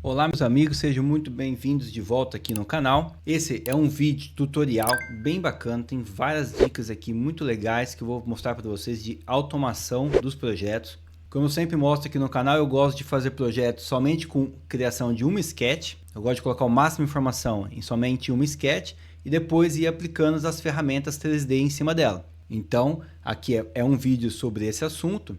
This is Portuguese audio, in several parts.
Olá meus amigos, sejam muito bem-vindos de volta aqui no canal. Esse é um vídeo tutorial bem bacana, tem várias dicas aqui muito legais que eu vou mostrar para vocês de automação dos projetos. Como eu sempre mostro aqui no canal, eu gosto de fazer projetos somente com criação de uma sketch. Eu gosto de colocar o máximo de informação em somente uma sketch e depois ir aplicando as ferramentas 3D em cima dela. Então aqui é um vídeo sobre esse assunto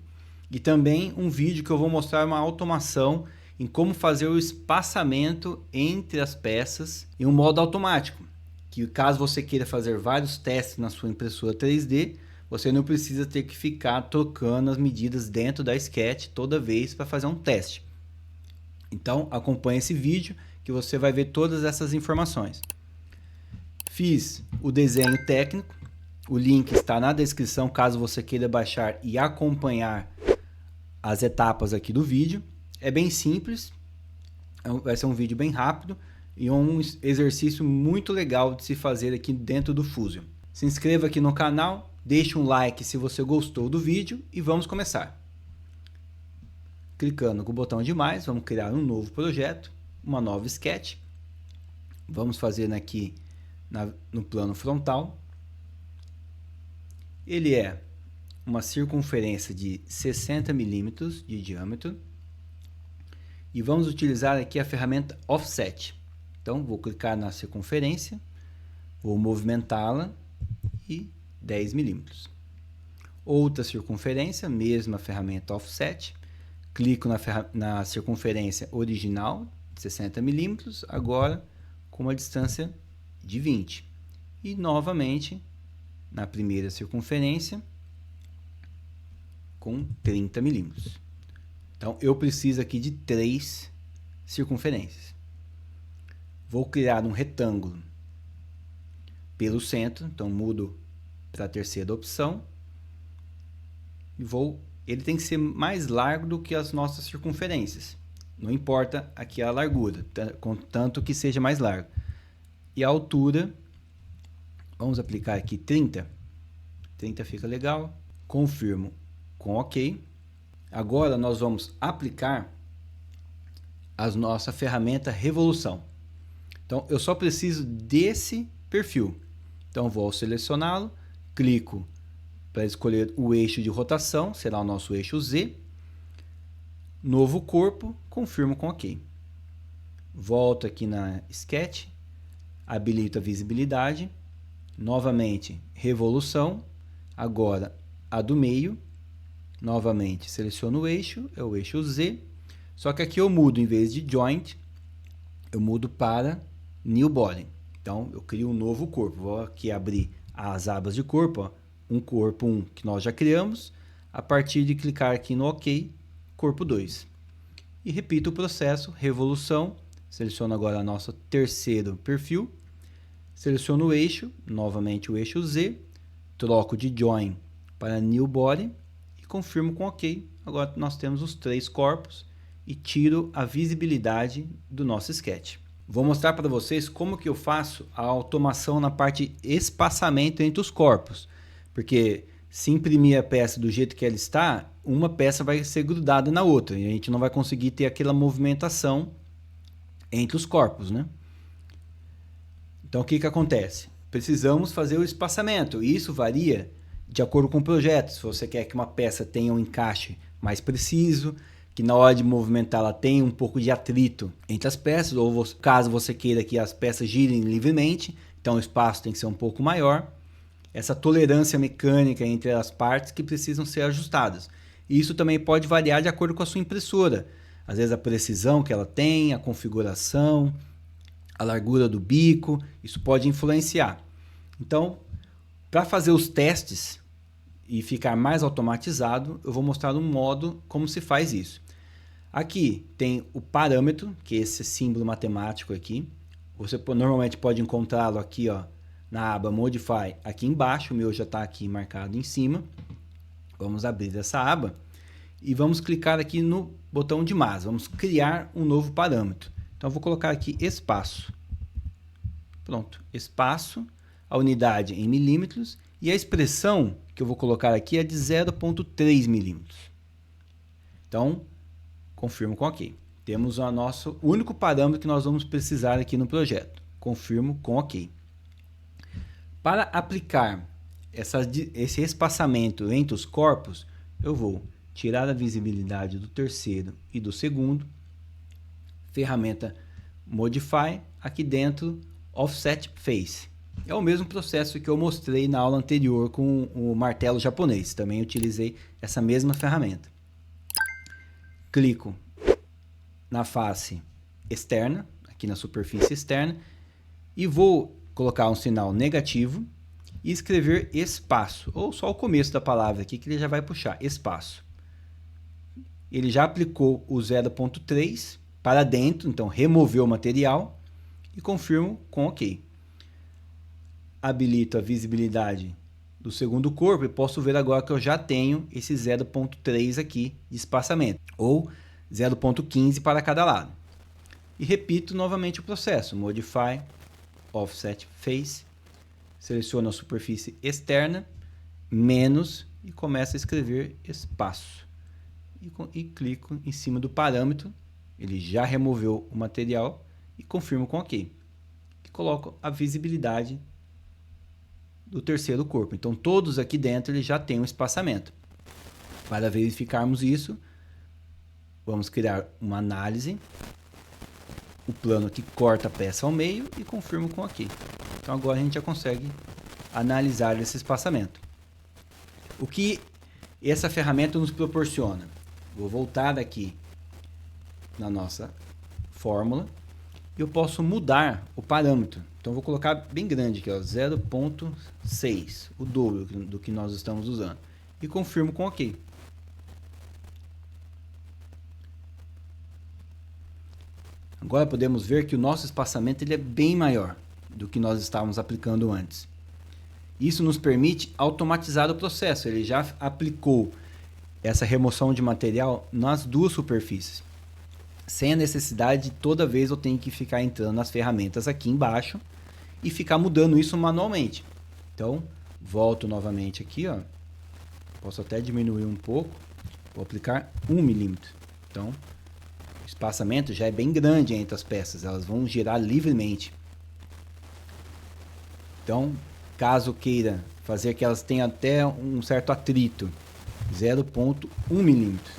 e também um vídeo que eu vou mostrar uma automação em como fazer o espaçamento entre as peças em um modo automático, que caso você queira fazer vários testes na sua impressora 3D, você não precisa ter que ficar trocando as medidas dentro da sketch toda vez para fazer um teste. Então acompanhe esse vídeo que você vai ver todas essas informações. Fiz o desenho técnico, o link está na descrição caso você queira baixar e acompanhar as etapas aqui do vídeo. É bem simples, vai ser um vídeo bem rápido e um exercício muito legal de se fazer aqui dentro do Fusion. Se inscreva aqui no canal, deixe um like se você gostou do vídeo e vamos começar. Clicando com o botão de mais, vamos criar um novo projeto, uma nova sketch. Vamos fazer aqui no plano frontal. Ele é uma circunferência de 60 milímetros de diâmetro. E vamos utilizar aqui a ferramenta Offset. Então, vou clicar na circunferência, vou movimentá-la e 10 milímetros. Outra circunferência, mesma ferramenta Offset. Clico na circunferência original, 60 milímetros, agora com uma distância de 20. E novamente, na primeira circunferência, com 30 milímetros. Então, eu preciso aqui de 3 circunferências. Vou criar um retângulo pelo centro, então mudo para a terceira opção. E ele tem que ser mais largo do que as nossas circunferências. Não importa aqui a largura, contanto que seja mais largo. E a altura, vamos aplicar aqui 30. 30 fica legal. Confirmo com OK. Agora nós vamos aplicar a nossa ferramenta Revolução. Então eu só preciso desse perfil. Então vou selecioná-lo, clico para escolher o eixo de rotação, será o nosso eixo Z. Novo corpo, confirmo com OK. Volto aqui na Sketch, habilito a visibilidade, novamente Revolução, agora a do meio. Novamente, seleciono o eixo, é o eixo Z, só que aqui eu mudo, em vez de Joint, eu mudo para New Body. Então, eu crio um novo corpo. Vou aqui abrir as abas de corpo, ó. Um corpo 1 que nós já criamos, a partir de clicar aqui no OK, corpo 2. E repito o processo, Revolução, seleciono agora nosso terceiro perfil, seleciono o eixo, novamente o eixo Z, troco de Join para New Body, confirmo com OK. Agora nós temos os 3 corpos e tiro a visibilidade do nosso sketch. Vou mostrar para vocês como que eu faço a automação na parte espaçamento entre os corpos. Porque se imprimir a peça do jeito que ela está, uma peça vai ser grudada na outra e a gente não vai conseguir ter aquela movimentação entre os corpos, né? Então o que acontece? Precisamos fazer o espaçamento e isso varia de acordo com o projeto. Se você quer que uma peça tenha um encaixe mais preciso, que na hora de movimentar ela tenha um pouco de atrito entre as peças, ou caso você queira que as peças girem livremente, então o espaço tem que ser um pouco maior. Essa tolerância mecânica entre as partes que precisam ser ajustadas. E isso também pode variar de acordo com a sua impressora. Às vezes a precisão que ela tem, a configuração, a largura do bico, isso pode influenciar. Então, para fazer os testes e ficar mais automatizado, eu vou mostrar um modo como se faz isso. Aqui tem o parâmetro, que é esse símbolo matemático aqui. Você normalmente pode encontrá-lo aqui, ó, na aba Modify, aqui embaixo. O meu já está aqui marcado em cima. Vamos abrir essa aba e vamos clicar aqui no botão de mais. Vamos criar um novo parâmetro. Então, eu vou colocar aqui espaço. Pronto, espaço. A unidade em milímetros e a expressão que eu vou colocar aqui é de 0,3 milímetros. Então, confirmo com OK. Temos o nosso único parâmetro que nós vamos precisar aqui no projeto. Confirmo com OK. Para aplicar esse espaçamento entre os corpos, eu vou tirar a visibilidade do terceiro e do segundo, ferramenta Modify, aqui dentro Offset Face. É o mesmo processo que eu mostrei na aula anterior com o martelo japonês, também utilizei essa mesma ferramenta. Clico na face externa, aqui na superfície externa, e vou colocar um sinal negativo e escrever espaço, ou só o começo da palavra aqui que ele já vai puxar, espaço. Ele já aplicou o 0.3 para dentro, então removeu o material e confirmo com OK. Habilito a visibilidade do segundo corpo e posso ver agora que eu já tenho esse 0.3 aqui de espaçamento, ou 0.15 para cada lado. E repito novamente o processo, Modify, Offset Face, seleciono a superfície externa, menos, e começo a escrever espaço. E clico em cima do parâmetro, ele já removeu o material, e confirmo com OK. E coloco a visibilidade do terceiro corpo. Então todos aqui dentro ele já tem um espaçamento. Para verificarmos isso, vamos criar uma análise, o plano que corta a peça ao meio e confirmo com OK. Então agora a gente já consegue analisar esse espaçamento. O que essa ferramenta nos proporciona? Vou voltar aqui na nossa fórmula e eu posso mudar o parâmetro. Então vou colocar bem grande aqui, 0.6, o dobro do que nós estamos usando. E confirmo com OK. Agora podemos ver que o nosso espaçamento ele é bem maior do que nós estávamos aplicando antes. Isso nos permite automatizar o processo. Ele já aplicou essa remoção de material nas duas superfícies, sem a necessidade de toda vez eu tenho que ficar entrando nas ferramentas aqui embaixo e ficar mudando isso manualmente. Então, volto novamente aqui, ó. Posso até diminuir um pouco, vou aplicar 1 milímetro. Então, o espaçamento já é bem grande entre as peças, elas vão girar livremente. Então, caso queira fazer que elas tenham até um certo atrito, 0.1 milímetro.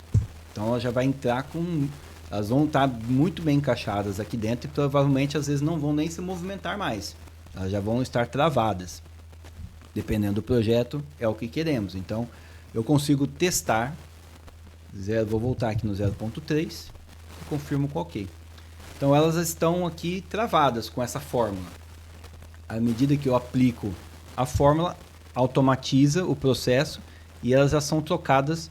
Então ela já vai entrar com... Elas vão estar muito bem encaixadas aqui dentro e provavelmente às vezes não vão nem se movimentar mais. Elas já vão estar travadas. Dependendo do projeto, é o que queremos. Então eu consigo testar. Vou voltar aqui no 0.3 e confirmo com OK. Então elas estão aqui travadas com essa fórmula. À medida que eu aplico a fórmula, automatiza o processo e elas já são trocadas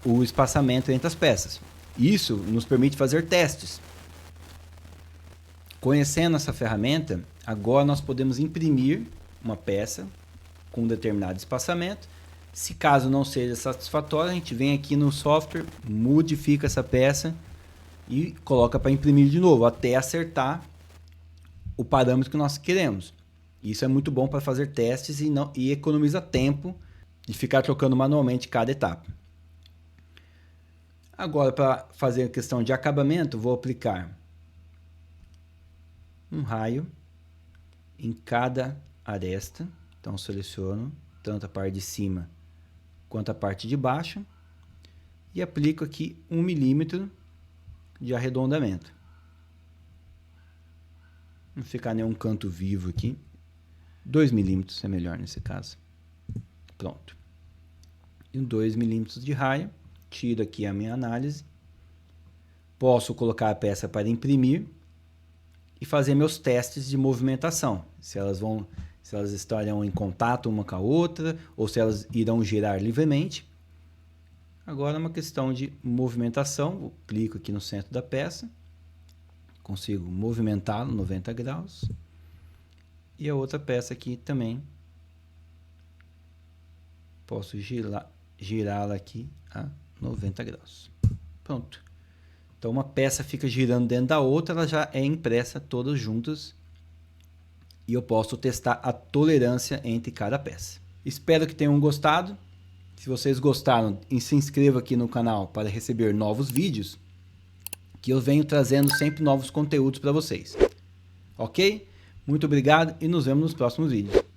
o espaçamento entre as peças. Isso nos permite fazer testes. Conhecendo essa ferramenta, agora nós podemos imprimir uma peça com um determinado espaçamento. Se caso não seja satisfatório, a gente vem aqui no software, modifica essa peça e coloca para imprimir de novo, até acertar o parâmetro que nós queremos. Isso é muito bom para fazer testes e economiza tempo de ficar trocando manualmente cada etapa. Agora, para fazer a questão de acabamento, vou aplicar um raio em cada aresta. Então, seleciono tanto a parte de cima quanto a parte de baixo e aplico aqui 1 milímetro de arredondamento. Não ficar nenhum canto vivo aqui. 2 milímetros é melhor nesse caso. Pronto. E 2 milímetros de raio. Tiro aqui a minha análise. Posso colocar a peça para imprimir e fazer meus testes de movimentação. Se elas estarão em contato uma com a outra ou se elas irão girar livremente. Agora é uma questão de movimentação. Eu clico aqui no centro da peça. Consigo movimentá-lo 90 graus. E a outra peça aqui também. Posso girá-la aqui a 90 graus. Pronto. Então uma peça fica girando dentro da outra, ela já é impressa todas juntas. E eu posso testar a tolerância entre cada peça. Espero que tenham gostado. Se vocês gostaram, se inscreva aqui no canal para receber novos vídeos. que eu venho trazendo sempre novos conteúdos para vocês. Ok? Muito obrigado e nos vemos nos próximos vídeos.